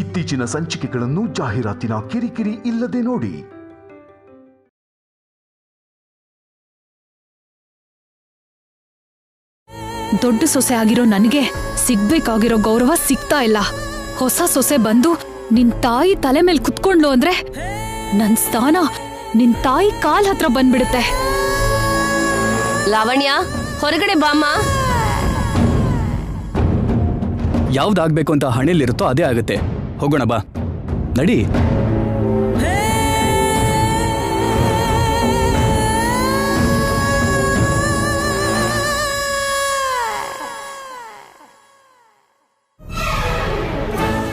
ಇತ್ತೀಚಿನ ಸಂಚಿಕೆಗಳನ್ನು ಜಾಹೀರಾತಿನ ಕಿರಿಕಿರಿ ಇಲ್ಲದೆ ನೋಡಿ. ದೊಡ್ಡ ಸೊಸೆ ಆಗಿರೋ ನನಗೆ ಸಿಗ್ಬೇಕಾಗಿರೋ ಗೌರವ ಸಿಗ್ತಾ ಇಲ್ಲ. ಹೊಸ ಸೊಸೆ ಬಂದು ನಿನ್ ತಾಯಿ ತಲೆ ಮೇಲೆ ಕುತ್ಕೊಂಡ್ಲು ಅಂದ್ರೆ ನನ್ ಸ್ಥಾನ ನಿನ್ ತಾಯಿ ಕಾಲ್ ಹತ್ರ ಬಂದ್ಬಿಡುತ್ತೆ. ಲಾವಣ್ಯ, ಹೊರಗಡೆ ಬಾಮ್ಮ. ಯಾವ್ದಾಗ್ಬೇಕು ಅಂತ ಹಣೆಯಲ್ಲಿರುತ್ತೋ ಅದೇ ಆಗುತ್ತೆ. ಹೋಗೋಣ ಬಾ, ನಡಿ.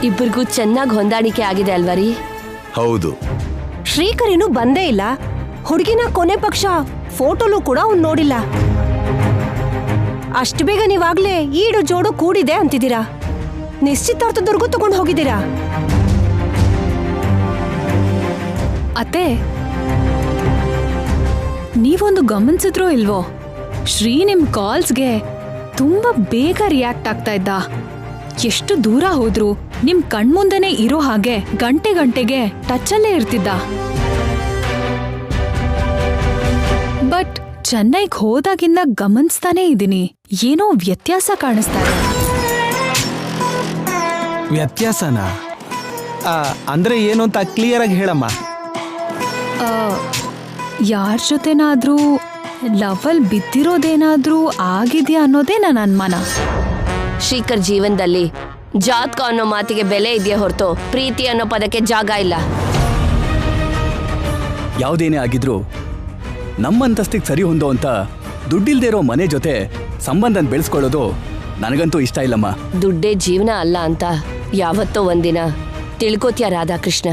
ಇಬ್ಬರಿಗೂ ಚೆನ್ನಾಗಿ ಹೊಂದಾಣಿಕೆ ಆಗಿದೆ ಅಲ್ವರಿ? ಹೌದು. ಶ್ರೀಕರ್ ಇನ್ನೂ ಬಂದೇ ಇಲ್ಲ. ಹುಡುಗಿನ ಕೊನೆ ಪಕ್ಷ ಫೋಟೋಲು ಕೂಡ ಅವ್ನು ನೋಡಿಲ್ಲ. ಅಷ್ಟು ಬೇಗ ನೀವಾಗ್ಲೇ ಈಡು ಜೋಡು ಕೂಡಿದೆ ಅಂತಿದ್ದೀರಾ. ನಿಶ್ಚಿತಾರ್ಥದವರೆಗೂ ತಗೊಂಡು ಹೋಗಿದ್ದೀರಾ. ಅತ್ತೆ, ನೀವೊಂದು ಗಮನಿಸಿದ್ರೋ ಇಲ್ವೋ, ಶ್ರೀ ನಿಮ್ ಕಾಲ್ಸ್ಗೆ ತುಂಬಾ ಬೇಗ ರಿಯಾಕ್ಟ್ ಆಗ್ತಾ ಇದ್ದ. ಎಷ್ಟು ದೂರ ಹೋದ್ರು ನಿಮ್ ಕಣ್ಮುಂದೆನೆ ಇರೋ ಹಾಗೆ ಗಂಟೆ ಗಂಟೆಗೆ ಟಚಲ್ಲೇ ಇರ್ತಿದ್ದ. ಬಟ್ ಚೆನ್ನೈಗ್ ಹೋದಾಗಿಂದ ಗಮನಿಸ್ತಾನೇ ಇದೀನಿ, ಏನೋ ವ್ಯತ್ಯಾಸ ಕಾಣಿಸ್ತಾ ಇದೆ. ವ್ಯತ್ಯಾಸನ ಅಂದ್ರೆ ಏನು ಅಂತ ಕ್ಲಿಯರ್ ಆಗಿ ಹೇಳಮ್ಮ. ಯಾರ ಜೊತೆನಾದ್ರೂ ಲವಲ್ ಬಿದ್ದಿರೋದೇನಾದ್ರೂ ಆಗಿದ್ಯಾ ಅನ್ನೋದೇ ನನ್ನ ಅನುಮಾನ. ಶ್ರೀಕರ್ ಜೀವನದಲ್ಲಿ ಜಾತಕ ಅನ್ನೋ ಮಾತಿಗೆ ಬೆಲೆ ಇದೆಯಾ ಹೊರತು ಪ್ರೀತಿ ಅನ್ನೋ ಪದಕ್ಕೆ ಜಾಗ ಇಲ್ಲ. ಯಾವುದೇನೇ ಆಗಿದ್ರು ನಮ್ಮಂತಸ್ತಿಗೆ ಸರಿ ಹೊಂದೋ ಅಂತ ದುಡ್ಡಿಲ್ದೇ ಇರೋ ಮನೆ ಜೊತೆ ಸಂಬಂಧನ ಬೆಳೆಸ್ಕೊಳ್ಳೋದು ನನಗಂತೂ ಇಷ್ಟ ಇಲ್ಲಮ್ಮ. ದುಡ್ಡೇ ಜೀವನ ಅಲ್ಲ ಅಂತ ಯಾವತ್ತೋ ಒಂದಿನ ತಿಳ್ಕೋತ್ಯಾ ರಾಧಾಕೃಷ್ಣ.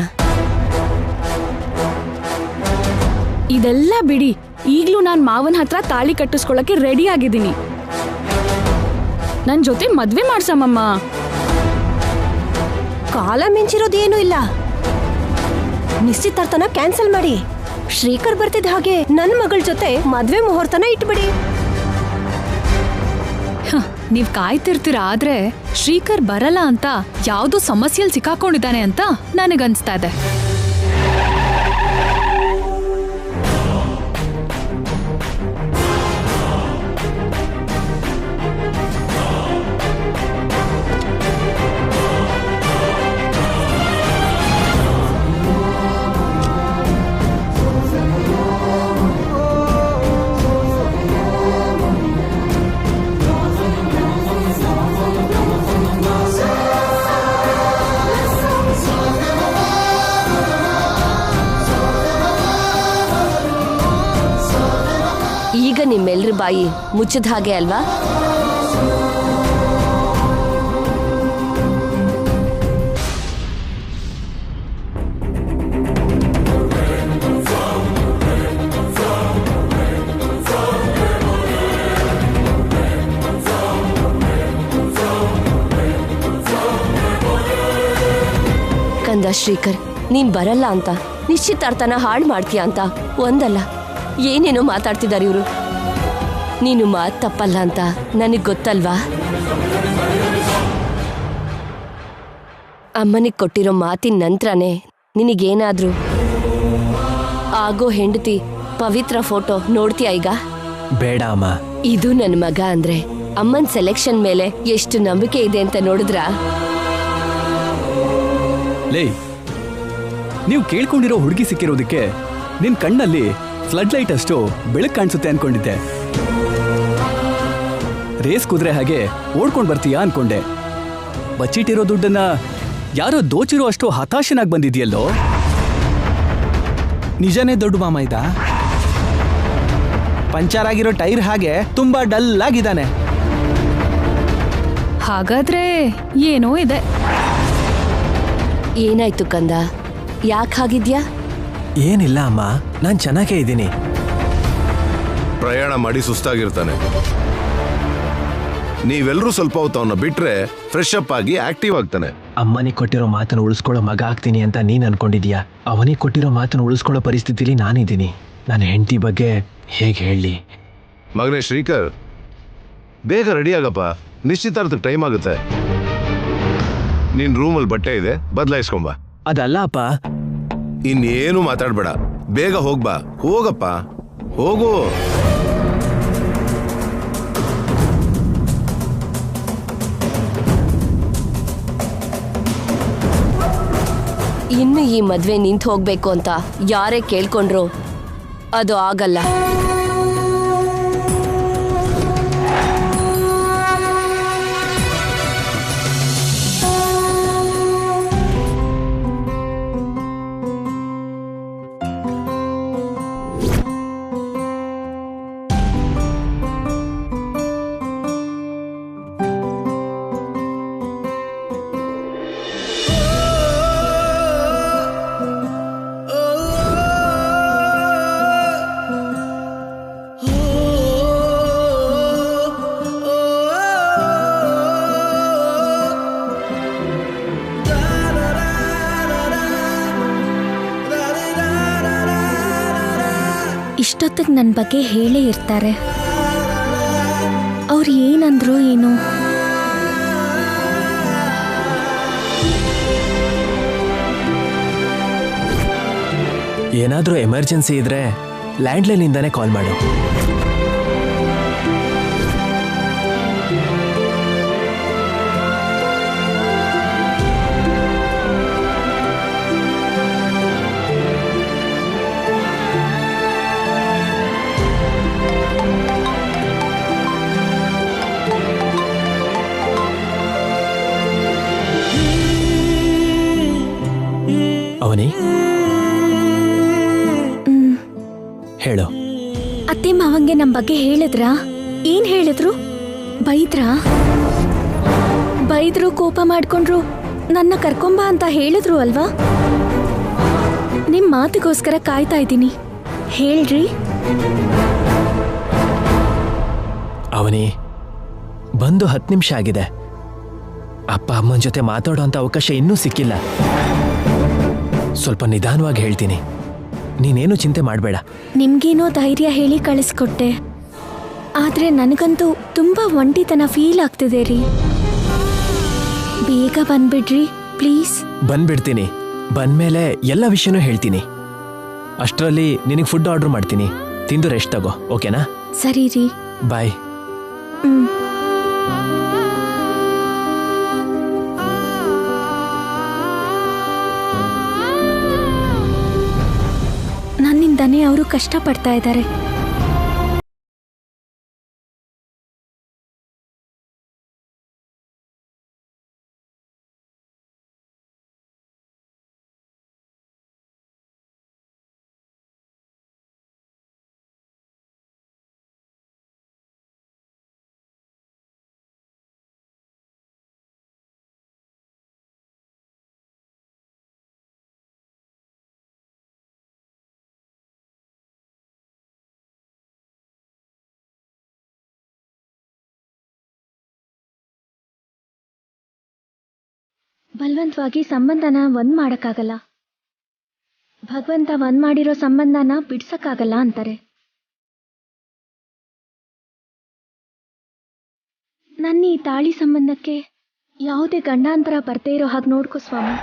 ಇದೆಲ್ಲ ಬಿಡಿ, ಈಗ್ಲೂ ನಾನ್ ಮಾವನ ಹತ್ರ ತಾಳಿ ಕಟ್ಟಿಸ್ಕೊಳಕ್ಕೆ ರೆಡಿ ಆಗಿದ್ದೀನಿ. ನನ್ ಜೊತೆ ಮದ್ವೆ ಮಾಡ್ಸಮ್ಮಮ್ಮ. ಕಾಲ ಮಿಂಚಿರೋದೇನೂ ಇಲ್ಲ. ನಿಶ್ಚಿತಾರ್ಥನ ಕ್ಯಾನ್ಸಲ್ ಮಾಡಿ. ಶ್ರೀಕರ್ ಬರ್ತಿದ್ದ ಹಾಗೆ ನನ್ನ ಮಗಳ ಜೊತೆ ಮದ್ವೆ ಮುಹೂರ್ತನ ಇಟ್ಬಿಡಿ. ನೀವ್ ಕಾಯ್ತಿರ್ತೀರಾ, ಆದ್ರೆ ಶ್ರೀಕರ್ ಬರಲ್ಲ ಅಂತ ಯಾವ್ದೋ ಸಮಸ್ಯೆಯಲ್ಲಿ ಸಿಕ್ಕಾಕೊಂಡಿದ್ದಾನೆ ಅಂತ ನನಗನ್ಸ್ತಾ ಇದೆ. ಈಗ ನಿಮ್ಮೆಲ್ರ ಬಾಯಿ ಮುಚ್ಚಿದ ಹಾಗೆ ಅಲ್ವಾ? ಕಂದ ಶ್ರೀಕರ್, ನೀನ್ ಬರಲ್ಲ ಅಂತ, ನಿಶ್ಚಿತಾರ್ಥನ ಹಾಳು ಮಾಡ್ತೀಯ ಅಂತ ಒಂದಲ್ಲ ಏನೇನೋ ಮಾತಾಡ್ತಿದ್ದಾರೆ ಇವರು. ನೀನು ಮಾತು ತಪ್ಪಲ್ಲ ಅಂತ ನನಗ್ ಗೊತ್ತಲ್ವಾ? ಅಮ್ಮನಿಗೆ ಕೊಟ್ಟಿರೋ ಮಾತಿನ ನಂತರನೇ ನಿನಗೇನಾದ್ರೂ ಆಗೋ ಹೆಂಡತಿ ಪವಿತ್ರ ಫೋಟೋ ನೋಡ್ತೀಯ ಈಗ? ಬೇಡ ಅಮ್ಮ. ಇದು ನನ್ನ ಮಗ ಅಂದ್ರೆ ಅಮ್ಮನ್ ಸೆಲೆಕ್ಷನ್ ಮೇಲೆ ಎಷ್ಟು ನಂಬಿಕೆ ಇದೆ ಅಂತ ನೋಡಿದ್ರ? ಲೇ, ನೀವು ಕೇಳ್ಕೊಂಡಿರೋ ಹುಡುಗಿ ಸಿಕ್ಕಿರೋದಕ್ಕೆ ನಿನ್ ಕಣ್ಣಲ್ಲಿ ಫ್ಲಡ್ ಲೈಟ್ ಅಷ್ಟು ಬೆಳಕು ಕಾಣಿಸುತ್ತೆ ಅನ್ಕೊಂಡಿದ್ದೆ. ರೇಸ್ ಕುದುರೆ ಹಾಗೆ ಓಡ್ಕೊಂಡ್ ಬರ್ತೀಯಾ ಅನ್ಕೊಂಡೆ. ಬಚ್ಚಿಟ್ಟಿರೋ ದುಡ್ಡನ್ನ ಯಾರೋ ದೋಚಿರೋ ಅಷ್ಟು ಹತಾಶನಾಗಿ ಬಂದಿದ್ಯಲ್ಲೋ. ನಿಜನೇ ದೊಡ್ಡ ಮಾಮ ಇದ್ದ. ಪಂಚರ್ ಆಗಿರೋ ಟೈರ್ ಹಾಗೆ ತುಂಬಾ ಡಲ್ ಆಗಿದ್ದಾನೆ. ಹಾಗಾದ್ರೆ ಏನೋ ಇದೆ. ಏನಾಯ್ತು ಕಂದ, ಯಾಕೆ ಹಾಗಿದ್ಯಾ? ಏನಿಲ್ಲ ಅಮ್ಮ, ನಾನ್ ಚೆನ್ನಾಗೇ ಇದ್ದೀನಿ. ಪ್ರಯಾಣ ಮಾಡಿ ಸುಸ್ತಾಗಿರ್ತಾನೆ. ನೀವೆಲ್ಲರೂ ಸ್ವಲ್ಪ ಹೊತ್ತು ಅವನ್ನ ಬಿಟ್ರೆ ಫ್ರೆಶ್ ಅಪ್ ಆಗಿ ಆಕ್ಟಿವ್ ಆಗ್ತಾನೆ. ಅಮ್ಮನಿಗೆ ಕೊಟ್ಟಿರೋ ಮಾತನ್ನು ಉಳಿಸ್ಕೊಳ್ಳೋ ಮಗ ಆಗ್ತೀನಿ ಅಂತ ನೀನ್ ಅನ್ಕೊಂಡಿದ್ಯಾ? ಅವನಿಗೆ ಕೊಟ್ಟಿರೋ ಮಾತನ್ನು ಉಳಿಸ್ಕೊಳ್ಳೋ ಪರಿಸ್ಥಿತಿಲಿ ನಾನಿದ್ದೀನಿ. ನನ್ನ ಹೆಂಡತಿ ಬಗ್ಗೆ ಹೇಗೆ ಹೇಳಿ? ಮಗನೇ ಶ್ರೀಕರ್, ಬೇಗ ರೆಡಿ ಆಗಪ್ಪ, ನಿಶ್ಚಿತಾರ್ಥಕ್ಕೆ ಟೈಮ್ ಆಗುತ್ತೆ. ನಿನ್ ರೂಮಲ್ಲಿ ಬಟ್ಟೆ ಇದೆ, ಬದಲಾಯಿಸ್ಕೊಂಬ. ಅದಲ್ಲ ಅಪ್ಪ. ಇನ್ನೇನು ಮಾತಾಡ್ಬೇಡ, ಬೇಗ ಹೋಗ್ಬಾ. ಹೋಗಪ್ಪ, ಹೋಗು. ಇನ್ನು ಈ ಮದ್ವೆ ನಿಂತು ಹೋಗ್ಬೇಕು ಅಂತ ಯಾರೇ ಕೇಳ್ಕೊಂಡ್ರು ಅದು ಆಗಲ್ಲ. ಇಷ್ಟೊತ್ತಿಗೆ ನನ್ನ ಬಗ್ಗೆ ಹೇಳೇ ಇರ್ತಾರೆ. ಅವ್ರು ಏನಂದ್ರು ಏನೋ. ಏನಾದರೂ ಎಮರ್ಜೆನ್ಸಿ ಇದ್ರೆ ಲ್ಯಾಂಡ್ಲೈನಿಂದಾನೇ ಕಾಲ್ ಮಾಡು. ಅವನಿ, ಹೇಳು. ಅತ್ತೆ ಮಾವಂಗೆ ನಮ್ಮ ಬಗ್ಗೆ ಹೇಳಿದ್ರಾ? ಏನ್ ಹೇಳಿದ್ರು? ಬೈದ್ರು, ಕೋಪ ಮಾಡ್ಕೊಂಡ್ರು, ನನ್ನ ಕರ್ಕೊಂಬ ಅಂತ ಹೇಳಿದ್ರು ಅಲ್ವಾ? ನಿಮ್ ಮಾತಿಗೋಸ್ಕರ ಕಾಯ್ತಾ ಇದ್ದೀನಿ, ಹೇಳ್ರಿ. ಅವನಿ, ಬಂದು 10 ನಿಮಿಷ ಆಗಿದೆ. ಅಪ್ಪ ಅಮ್ಮನ ಜೊತೆ ಮಾತಾಡೋ ಅಂತ ಅವಕಾಶ ಇನ್ನೂ ಸಿಕ್ಕಿಲ್ಲ. ಸ್ವಲ್ಪ ನಿಧಾನವಾಗಿ ಹೇಳ್ತೀನಿ, ನೀನೇನು ಚಿಂತೆ ಮಾಡಬೇಡ. ನಿಮ್ಗೇನೋ ಧೈರ್ಯ ಹೇಳಿ ಕಳಿಸ್ಕೊಟ್ಟೆ, ಆದ್ರೆ ನನಗಂತೂ ತುಂಬಾ ಒಂಟಿತನ ಫೀಲ್ ಆಗ್ತಿದೆ ರೀ. ಬೇಗ ಬಂದ್ಬಿಡ್ರಿ ಪ್ಲೀಸ್. ಬಂದ್ಬಿಡ್ತೀನಿ. ಬಂದ್ಮೇಲೆ ಎಲ್ಲ ವಿಷಯನೂ ಹೇಳ್ತೀನಿ. ಅಷ್ಟರಲ್ಲಿ ನಿನಗೆ ಫುಡ್ ಆರ್ಡರ್ ಮಾಡ್ತೀನಿ, ತಿಂದು ರೆಸ್ಟ್ ತಗೋ. ಓಕೆನಾ? ಸರಿ ರೀ, ಬಾಯ್. ನನ್ನಿಂದಾನೇ ಅವರು ಕಷ್ಟಪಡ್ತಾ ಇದ್ದಾರೆ. ಬಲವಂತವಾಗಿ ಸಂಬಂಧನ ಒಂದ್ ಮಾಡಕ್ಕಾಗಲ್ಲ. ಭಗವಂತ ಒಂದ್ ಮಾಡಿರೋ ಸಂಬಂಧನ ಬಿಡ್ಸಕ್ಕಾಗಲ್ಲ ಅಂತಾರೆ. ನನ್ನ ಈ ತಾಳಿ ಸಂಬಂಧಕ್ಕೆ ಯಾವುದೇ ಗಂಡಾಂತರ ಬರ್ದೇ ಇರೋ ಹಾಗೆ ನೋಡ್ಕೋ ಸ್ವಾಮಿ.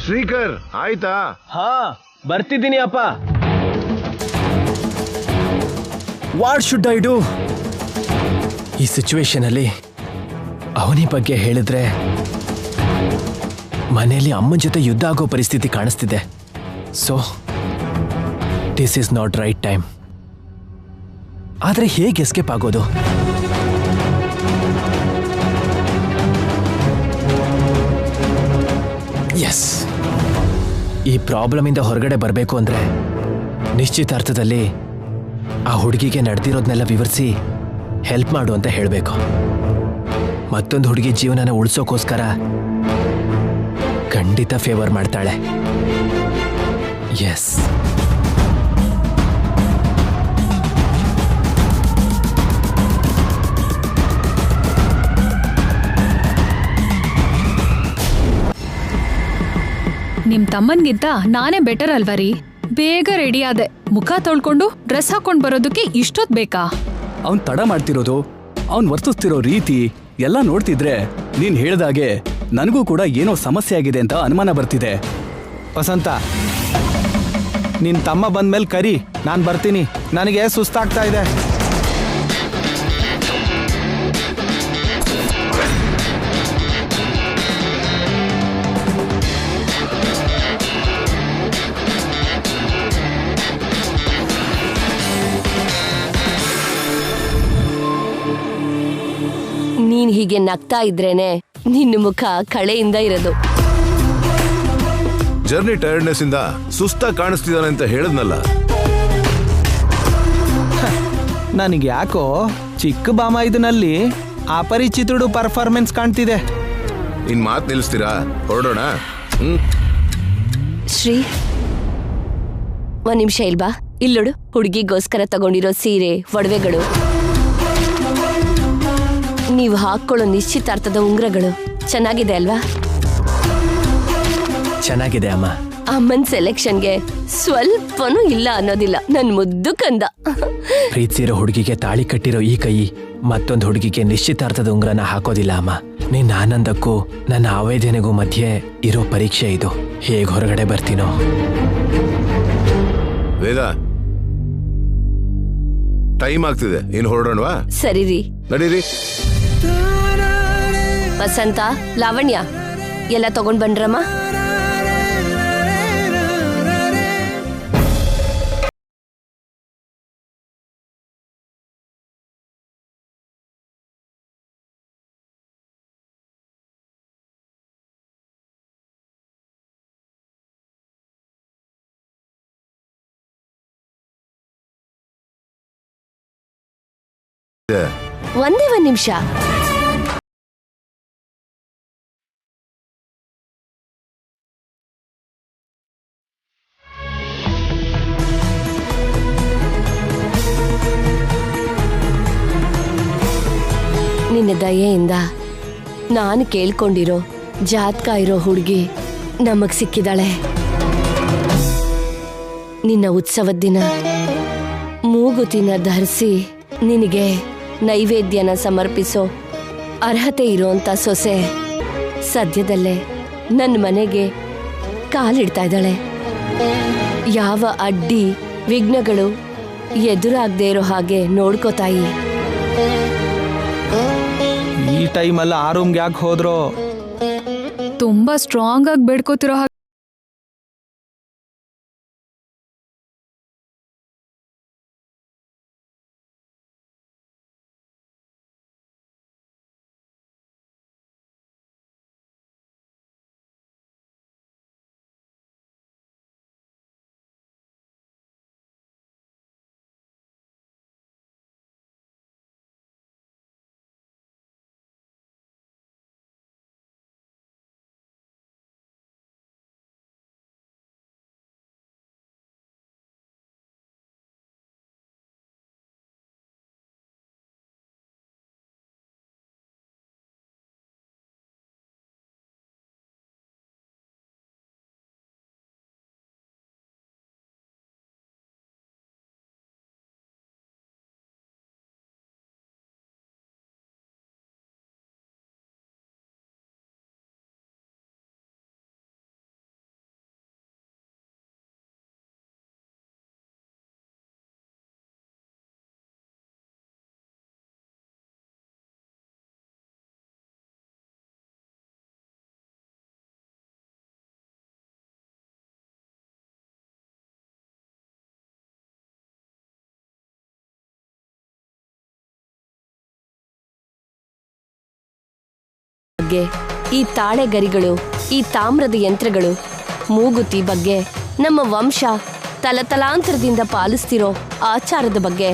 ಶ್ರೀಕರ್, ಆಯ್ತಾ? ಹಾ, ಬರ್ತಿದ್ದೀನಿ ಅಪ್ಪ. What should I do? ಈ ಸಿಚುವೇಶನ್ ಅಲ್ಲಿ ಅವನಿ ಬಗ್ಗೆ ಹೇಳಿದ್ರೆ ಮನೆಯಲ್ಲಿ ಅಮ್ಮನ ಜೊತೆ ಯುದ್ಧ ಆಗೋ ಪರಿಸ್ಥಿತಿ ಕಾಣಿಸ್ತಿದೆ. So this is not right time. ಆದ್ರೆ ಹೇಗೆ ಎಸ್ಕೇಪ್ ಆಗೋದು? ಎಸ್, ಈ ಪ್ರಾಬ್ಲಮ್ ಇಂದ ಹೊರಗಡೆ ಬರಬೇಕು ಅಂದ್ರೆ ನಿಶ್ಚಿತಾರ್ಥದಲ್ಲಿ ಆ ಹುಡುಗಿಗೆ ನಡೆದಿರೋದನ್ನೆಲ್ಲ ವಿವರಿಸಿ ಹೆಲ್ಪ್ ಮಾಡು ಅಂತ ಹೇಳಬೇಕು. ಮತ್ತೊಂದು ಹುಡುಗಿ ಜೀವನನ ಉಳಿಸೋಕೋಸ್ಕರ ಖಂಡಿತ ಫೇವರ್ ಮಾಡ್ತಾಳೆ. ಎಸ್, ನಿಮ್ ತಮ್ಮನ್ಗಿಂತ ನಾನೇ ಬೆಟರ್ ಅಲ್ವಾ ರೀ? ಬೇಗ ರೆಡಿ ಆದೆ. ಮುಖ ತೊಳ್ಕೊಂಡು ಡ್ರೆಸ್ ಹಾಕೊಂಡ್ ಬರೋದಕ್ಕೆ ಇಷ್ಟೊತ್ ಬೇಕಾ? ಅವ್ನ್ ತಡ ಮಾಡ್ತಿರೋದು, ಅವ್ನ್ ವರ್ತಿಸ್ತಿರೋ ರೀತಿ ಎಲ್ಲ ನೋಡ್ತಿದ್ರೆ ನೀನ್ ಹೇಳ್ದಾಗೆ ನನಗೂ ಕೂಡ ಏನೋ ಸಮಸ್ಯೆ ಆಗಿದೆ ಅಂತ ಅನುಮಾನ ಬರ್ತಿದೆ. ವಸಂತ, ನಿನ್ ತಮ್ಮ ಬಂದ್ಮೇಲೆ ಕರಿ, ನಾನು ಬರ್ತೀನಿ. ನನಗೆ ಸುಸ್ತಾಗ್ತಾ ಇದೆ. ನೀನ್ ಹೀಗೆ ನಗ್ತಾ ಇದ್ರೇನೆ ನಿನ್ನ ಮುಖ ಕಳೆಯಿಂದ ಇರೋದು. ಜರ್ನಿ ಟೈರ್ಡ್ನೆಸ್ ಇಂದ ಸುಸ್ತಾಗಿ ಕಾಣಿಸ್ತಿದ್ದಾನೆ ಅಂತ ಹೇಳಿದ್ನಲ್ಲ. ನನಗೆ ಯಾಕೋ ಚಿಕ್ಕ ಬಾಮ ಇದನಲ್ಲಿ ಅಪರಿಚಿತುಡು ಪರ್ಫಾರ್ಮೆನ್ಸ್ ಕಾಣ್ತಿದೆ. ಇನ್ ಮಾತ್ ನಿಲ್ಲಿಸ್ತೀರಾ? ಹೊರಡೋಣ. ಶ್ರೀ, ಒಂದ್ ನಿಮಿಷ ಇಲ್ವಾ? ಇಲ್ಲೋಡು, ಹುಡುಗಿಗೋಸ್ಕರ ತಗೊಂಡಿರೋ ಸೀರೆ, ಒಡವೆಗಳು, ನೀವು ಹಾಕೊಳ್ಳೋ ನಿಶ್ಚಿತಾರ್ಥದ ಉಂಗ್ರಗಳು ಚೆನ್ನಾಗಿದೆ ಅಲ್ವಾ? ಚೆನ್ನಾಗಿದೆ ಅಮ್ಮ. ಅಮ್ಮನ್ ಸೆಲೆಕ್ಷನ್ಗೆ ಸ್ವಲ್ಪನೂ ಇಲ್ಲ ಅನ್ನೋದಿಲ್ಲ ನನ್ ಮುದ್ದು ಕಂದ. ಪ್ರೀತಿಸಿರೋ ಹುಡುಗಿಗೆ ತಾಳಿ ಕಟ್ಟಿರೋ ಈ ಕೈ ಮತ್ತೊಂದು ಹುಡುಗಿಗೆ ನಿಶ್ಚಿತಾರ್ಥದ ಉಂಗ್ರನ ಹಾಕೋದಿಲ್ಲ ಅಮ್ಮ. ನಿನ್ನ ಆನಂದಕ್ಕೂ ನನ್ನ ಆವೇದನೆಗೂ ಮಧ್ಯೆ ಇರೋ ಪರೀಕ್ಷೆ ಇದು. ಹೇಗ್ ಹೊರಗಡೆ ಬರ್ತೀನೋ. ವೇದ, ಟೈಮ್ ಆಗ್ತಿದೆ, ಇನ್ ಹೊರಡೋಣವಾ? ಸರಿ ರೀ, ನಡೀರಿ. ವಸಂತ, ಲಾವಣ್ಯ ಎಲ್ಲ ತಗೊಂಡ್ ಬಂದ್ರಮ್ಮ. ಒಂದೇ ಒಂದ್ ನಿಮಿಷ. ನಿನ್ನ ದಯೆಯಿಂದ ನಾನು ಕೇಳ್ಕೊಂಡಿರೋ ಜಾತಕ ಇರೋ ಹುಡುಗಿ ನಮಗ್ ಸಿಕ್ಕಿದಾಳೆ. ನಿನ್ನ ಉತ್ಸವದ ದಿನ ಮೂಗುತಿನ ಧರಿಸಿ ನಿನಗೆ ನೈವೇದ್ಯನ ಸಮರ್ಪಿಸೋ ಅರ್ಹತೆ ಇರೋಂಥ ಸೊಸೆ ಸದ್ಯದಲ್ಲೇ ನನ್ನ ಮನೆಗೆ ಕಾಲಿಡ್ತಾ ಇದ್ದಾಳೆ. ಯಾವ ಅಡ್ಡಿ ವಿಘ್ನಗಳು ಎದುರಾಗದೇ ಇರೋ ಹಾಗೆ ನೋಡ್ಕೋತಾಯಿ. ಈ ಟೈಮಲ್ಲಿ ಆ ರೂಮ್ಗೆ ಯಾಕೆ ಹೋದ್ರೋ? ತುಂಬಾ ಸ್ಟ್ರಾಂಗ್ ಆಗಿ ಬೇಡ್ಕೋತಿರೋ ಹಾಗೆ. ಈ ತಾಳೆ ಗರಿಗಳು, ಈ ತಾಮ್ರದ ಯಂತ್ರಗಳು, ಮೂಗುತಿ ಬಗ್ಗೆ, ನಮ್ಮ ವಂಶ ತಲತಲಾಂತರದಿಂದ ಪಾಲಿಸ್ತಿರೋ ಆಚಾರದ ಬಗ್ಗೆ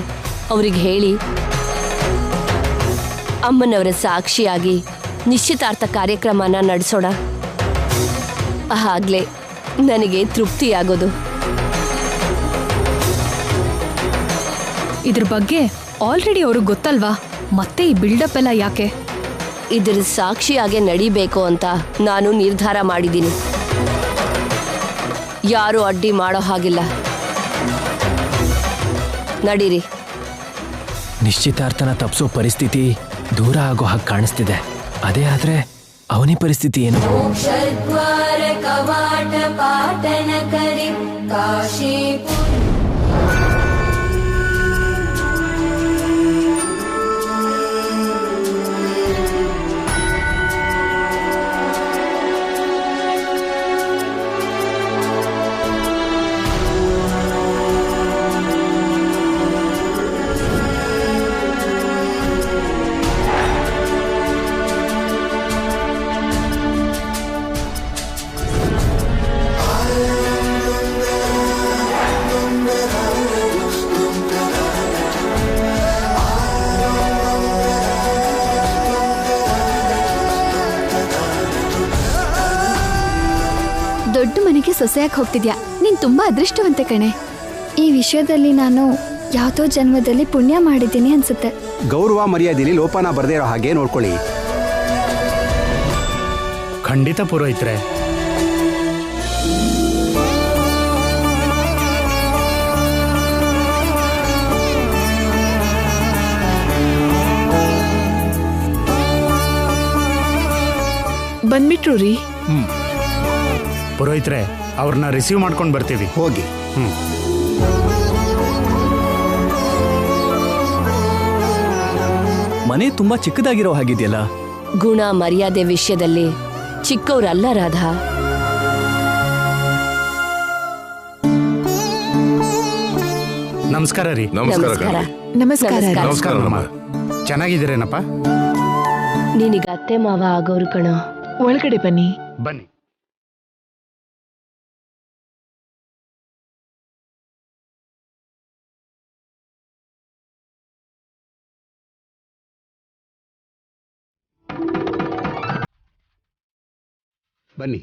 ಅವ್ರಿಗೆ ಹೇಳಿ ಅಮ್ಮನವರ ಸಾಕ್ಷಿಯಾಗಿ ನಿಶ್ಚಿತಾರ್ಥ ಕಾರ್ಯಕ್ರಮನ ನಡೆಸೋಣ. ಆಗ್ಲೇ ನನಗೆ ತೃಪ್ತಿಯಾಗೋದು. ಇದ್ರ ಬಗ್ಗೆ ಆಲ್ರೆಡಿ ಅವ್ರಿಗೆ ಗೊತ್ತಲ್ವಾ, ಮತ್ತೆ ಈ ಬಿಲ್ಡಪ್ ಎಲ್ಲ ಯಾಕೆ? ಇದರ ಸಾಕ್ಷಿಯಾಗೆ ನಡಿಬೇಕು ಅಂತ ನಾನು ನಿರ್ಧಾರ ಮಾಡಿದ್ದೀನಿ. ಯಾರು ಅಡ್ಡಿ ಮಾಡೋ ಹಾಗಿಲ್ಲ. ನಡೀರಿ. ನಿಶ್ಚಿತಾರ್ಥನ ತಪ್ಪಿಸೋ ಪರಿಸ್ಥಿತಿ ದೂರ ಆಗೋ ಹಾಗೆ ಕಾಣಿಸ್ತಿದೆ. ಅದೇ ಆದ್ರೆ ಅವನಿ ಪರಿಸ್ಥಿತಿ ಏನು? ಕವಾಟ ಪಾಟನ ಕರಿ ಕಾಶಿ ದೊಡ್ಡ ಮನೆಗೆ ಸೊಸೆಯಾಗಿ ಹೋಗ್ತಿದ್ಯಾ. ನೀನ್ ತುಂಬಾ ಅದೃಷ್ಟವಂತೆ ಕಣೆ. ಈ ವಿಷಯದಲ್ಲಿ ನಾನು ಯಾವ್ದೋ ಜನ್ಮದಲ್ಲಿ ಪುಣ್ಯ ಮಾಡಿದ್ದೀನಿ ಅನ್ಸುತ್ತೆ. ಗೌರವ ಮರ್ಯಾದೆಯಲ್ಲಿ ಲೋಪನ ಬರ್ದೇ ಇರೋ ಹಾಗೆ ನೋಡ್ಕೊಳ್ಳಿ. ಖಂಡಿತ ಪುರೋಹಿತ್ರೆ. ಬಂದ್ಬಿಟ್ರು ರೀ. ಪುರೋಹಿತ್ರೆ, ಅವ್ರನ್ನ ರಿಸೀವ್ ಮಾಡ್ಕೊಂಡು ಬರ್ತೀವಿ. ಹೋಗಿ. ಮನೆ ತುಂಬಾ ಚಿಕ್ಕದಾಗಿರೋ ಹಾಗಿದೆಯಲ್ಲ. ಗುಣ ಮರ್ಯಾದೆ ವಿಷಯದಲ್ಲಿ ಚಿಕ್ಕವ್ರಲ್ಲ ರಾಧಾ. ನಮಸ್ಕಾರ ರೀ. ನಮಸ್ಕಾರ. ನಮಸ್ಕಾರ. ಚೆನ್ನಾಗಿದ್ದೀರೇನಪ್ಪ? ನಿನಗ ಅತ್ತೆ ಮಾವ ಆಗೋರು ಕಣೋ. ಒಳಗಡೆ ಬನ್ನಿ. ಬನ್ನಿ. ಬನ್ನಿ.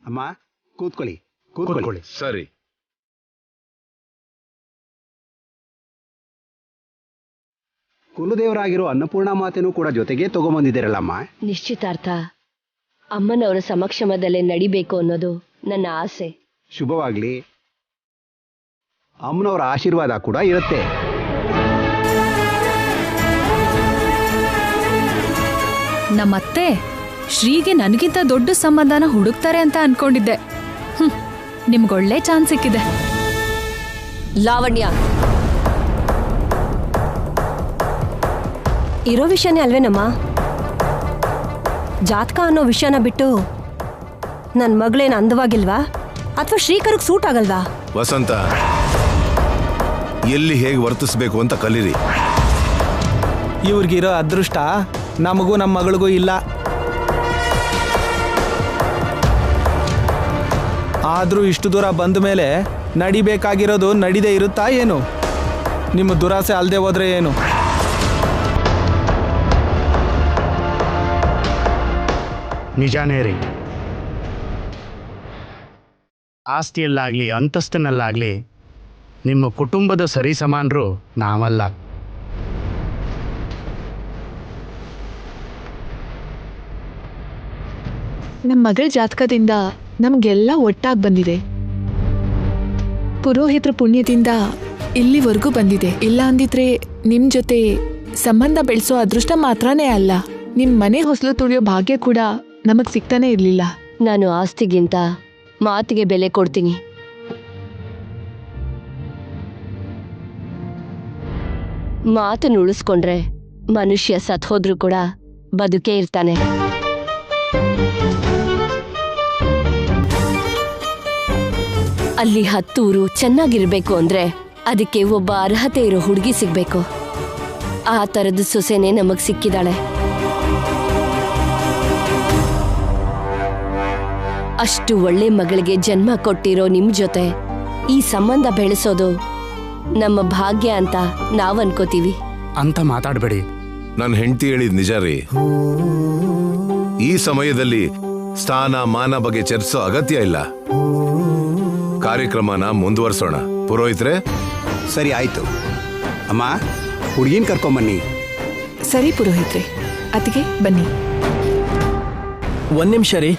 ಅಮ್ಮ ಕೂತ್ಕೊಳ್ಳಿ. ಕೂತ್ಕೊಳ್ಳಿ. ಸರಿ. ಕುಲದೇವರಾಗಿರೋ ಅನ್ನಪೂರ್ಣ ಮಾತೆನೂ ಕೂಡ ಜೊತೆಗೆ ತಗೊಂಬಂದಿದ್ದೀರಲ್ಲಮ್ಮ. ನಿಶ್ಚಿತಾರ್ಥ ಅಮ್ಮನವರ ಸಮಕ್ಷಮದಲ್ಲೇ ನಡಿಬೇಕು ಅನ್ನೋದು ನನ್ನ ಆಸೆ. ಶುಭವಾಗ್ಲಿ. ಅಮ್ಮನವರ ಆಶೀರ್ವಾದ ಕೂಡ ಇರುತ್ತೆ. ನಮ್ಮತ್ತೆ ಶ್ರೀಗೆ ನನಗಿಂತ ದೊಡ್ಡ ಸಂಬಂಧನ ಹುಡುಕ್ತಾರೆ ಅಂತ ಅನ್ಕೊಂಡಿದ್ದೆ. ನಿಮ್ಗೊಳ್ಳೆ ಚಾನ್ಸ್ ಸಿಕ್ಕಿದೆ. ಲಾವಣ್ಯ, ಇರೋ ವಿಷಯನೇ ಅಲ್ವೇನಮ್ಮ? ಜಾತಕ ಅನ್ನೋ ವಿಷಯನ ಬಿಟ್ಟು ನನ್ನ ಮಗಳೇನು ಅಂದವಾಗಿಲ್ವಾ ಅಥವಾ ಶ್ರೀಕರ್ಗೆ ಸೂಟ್ ಆಗಲ್ವಾ? ವಸಂತ, ಎಲ್ಲಿ ಹೇಗೆ ವರ್ತಿಸ್ಬೇಕು ಅಂತ ಕಲೀರಿ. ಇವ್ರಿಗಿರೋ ಅದೃಷ್ಟ ನಮಗೂ ನಮ್ಮ ಮಗಳಿಗೂ ಇಲ್ಲ. ಆದರೂ ಇಷ್ಟು ದೂರ ಬಂದ ಮೇಲೆ ನಡಿಬೇಕಾಗಿರೋದು ನಡಿದೇ ಇರುತ್ತಾ ಏನು? ನಿಮ್ಮ ದುರಾಸೆ ಅಲ್ಲದೆ ಹೋದ್ರೆ ಏನು? ನಿಜಾನೇ ರೀ. ಆಸ್ತಿಯಲ್ಲಾಗ್ಲಿ ಅಂತಸ್ತಿನಲ್ಲಾಗ್ಲಿ ನಿಮ್ಮ ಕುಟುಂಬದ ಸರಿ ಸಮಾನರು ನಾವಲ್ಲ. ನಮ್ಮ ಮಗಳ ಜಾತಕದಿಂದ ನಮಗೆಲ್ಲ ಒಟ್ಟಾಗಿ ಬಂದಿದೆ. ಪುರೋಹಿತರ ಪುಣ್ಯದಿಂದ ಇಲ್ಲಿವರೆಗೂ ಬಂದಿದೆ. ಇಲ್ಲ ಅಂದಿದ್ರೆ ನಿಮ್ ಜೊತೆ ಸಂಬಂಧ ಬೆಳೆಸೋ ಅದೃಷ್ಟ ಮಾತ್ರನೇ ಅಲ್ಲ, ನಿಮ್ ಮನೆ ಹೊಸಲು ತುಳಿಯೋ ಭಾಗ್ಯ ಕೂಡ ನಮಗ್ ಸಿಗ್ತಾನೆ ಇರ್ಲಿಲ್ಲ. ನಾನು ಆಸ್ತಿಗಿಂತ ಮಾತಿಗೆ ಬೆಲೆ ಕೊಡ್ತೀನಿ. ಮಾತನ್ನು ಉಳಿಸ್ಕೊಂಡ್ರೆ ಮನುಷ್ಯ ಸತ್ ಹೋದ್ರೂ ಕೂಡ ಬದುಕೇ ಇರ್ತಾನೆ. ಅಲ್ಲಿ 10 ಊರು ಚೆನ್ನಾಗಿರ್ಬೇಕು ಅಂದ್ರೆ ಅದಕ್ಕೆ ಒಬ್ಬ ಅರ್ಹತೆ ಇರೋ ಹುಡುಗಿ ಸಿಗ್ಬೇಕು. ಆ ತರದ ಸೊಸೆನೆ ನಮಗ್ ಸಿಕ್ಕಿದಾಳೆ. ಅಷ್ಟು ಒಳ್ಳೆ ಮಗಳಿಗೆ ಜನ್ಮ ಕೊಟ್ಟಿರೋ ನಿಮ್ ಜೊತೆ ಈ ಸಂಬಂಧ ಬೆಳೆಸೋದು ನಮ್ಮ ಭಾಗ್ಯ ಅಂತ ನಾವ್ ಅನ್ಕೋತೀವಿ. ಅಂತ ಮಾತಾಡಬೇಡಿ. ನನ್ನ ಹೆಂಡತಿ ಹೇಳಿದ್ ನಿಜ ರೀ. ಈ ಸಮಯದಲ್ಲಿ ಸ್ಥಾನ ಮಾನ ಬಗ್ಗೆ ಚರ್ಚಿಸೋ ಅಗತ್ಯ ಇಲ್ಲ. ಕಾರ್ಯಕ್ರಮನ ಮುಂದುವರಿಸೋಣ. ಪುರೋಹಿತ್ರೆ, ಸರಿ ಆಯ್ತು. ಅಮ್ಮ ಹುಡುಗಿನ ಕರ್ಕೊಂಬನ್ನಿ. ಸರಿ ಪುರೋಹಿತ್ರೆ, ಅತಿಗೆ ಬನ್ನಿ. ಒಂದ್ ನಿಮಿಷ ರೀ.